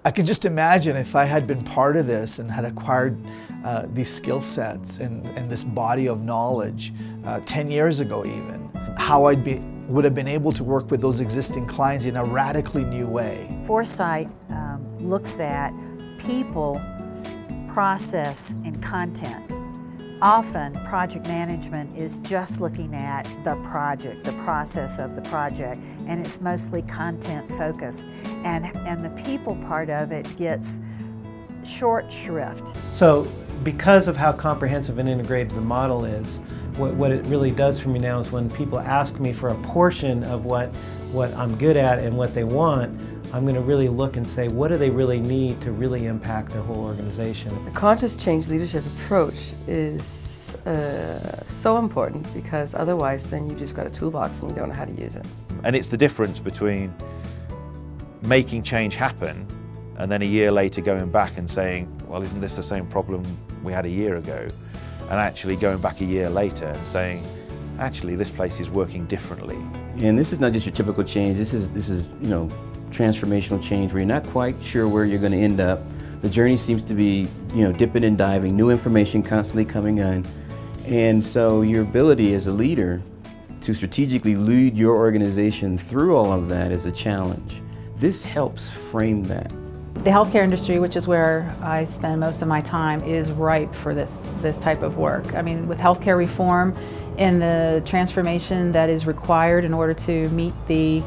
I can just imagine if I had been part of this and had acquired these skill sets and this body of knowledge 10 years ago even, how would have been able to work with those existing clients in a radically new way. 4Sight looks at people, process, and content. Often, project management is just looking at the project, the process of the project, and it's mostly content focused. And the people part of it gets short shrift. So, because of how comprehensive and integrated the model is, what it really does for me now is when people ask me for a portion of what I'm good at and what they want, I'm going to really look and say, what do they really need to really impact their whole organization? The conscious change leadership approach is so important, because otherwise then you just got a toolbox and you don't know how to use it. And it's the difference between making change happen and then a year later going back and saying, well, isn't this the same problem we had a year ago? And actually going back a year later and saying, actually this place is working differently. And this is not just your typical change, this is transformational change where you're not quite sure where you're going to end up. The journey seems to be, dipping and diving, new information constantly coming in. And so your ability as a leader to strategically lead your organization through all of that is a challenge. This helps frame that. The healthcare industry, which is where I spend most of my time, is ripe for this type of work. I mean, with healthcare reform and the transformation that is required in order to meet the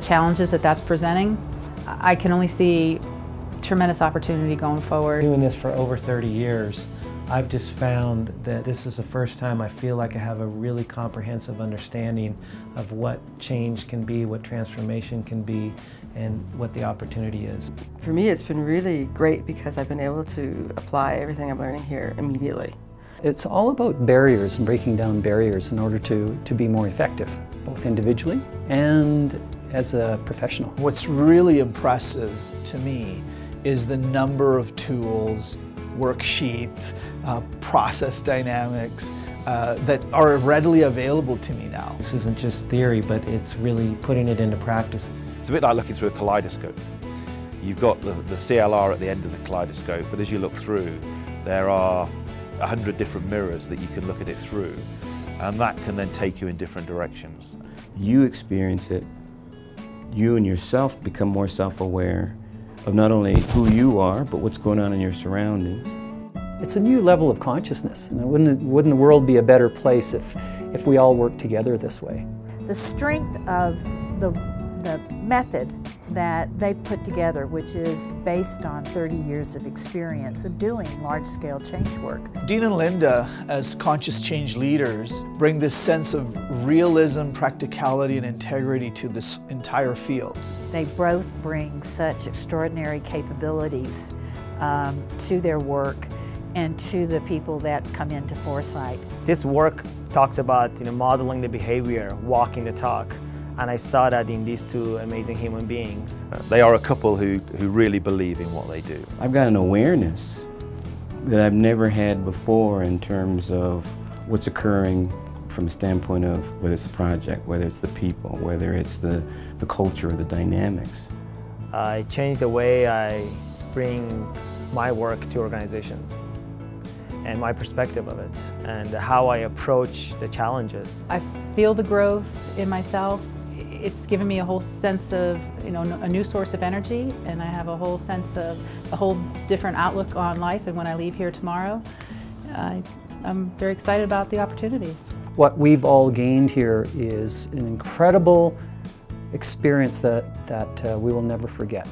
challenges that's presenting, I can only see tremendous opportunity going forward. Doing this for over 30 years, I've just found that this is the first time I feel like I have a really comprehensive understanding of what change can be, what transformation can be, and what the opportunity is. For me, it's been really great because I've been able to apply everything I'm learning here immediately. It's all about barriers and breaking down barriers in order to be more effective, both individually and as a professional. What's really impressive to me is the number of tools, worksheets, process dynamics that are readily available to me now. This isn't just theory, but it's really putting it into practice. It's a bit like looking through a kaleidoscope. You've got the CLR at the end of the kaleidoscope, but as you look through, there are 100 different mirrors that you can look at it through, and that can then take you in different directions. You experience it, you and yourself become more self-aware of not only who you are, but what's going on in your surroundings. It's a new level of consciousness, and wouldn't the world be a better place if we all worked together this way? The strength of the method that they put together, which is based on 30 years of experience of doing large-scale change work. Dean and Linda, as conscious change leaders, bring this sense of realism, practicality, and integrity to this entire field. They both bring such extraordinary capabilities to their work and to the people that come into 4Sight. This work talks about modeling the behavior, walking the talk. And I saw that in these two amazing human beings. They are a couple who really believe in what they do. I've got an awareness that I've never had before in terms of what's occurring from the standpoint of whether it's the project, whether it's the people, whether it's the culture or the dynamics. I changed the way I bring my work to organizations and my perspective of it and how I approach the challenges. I feel the growth in myself. It's given me a whole sense of, a new source of energy, and I have a whole sense of a whole different outlook on life. And when I leave here tomorrow, I'm very excited about the opportunities. What we've all gained here is an incredible experience that we will never forget.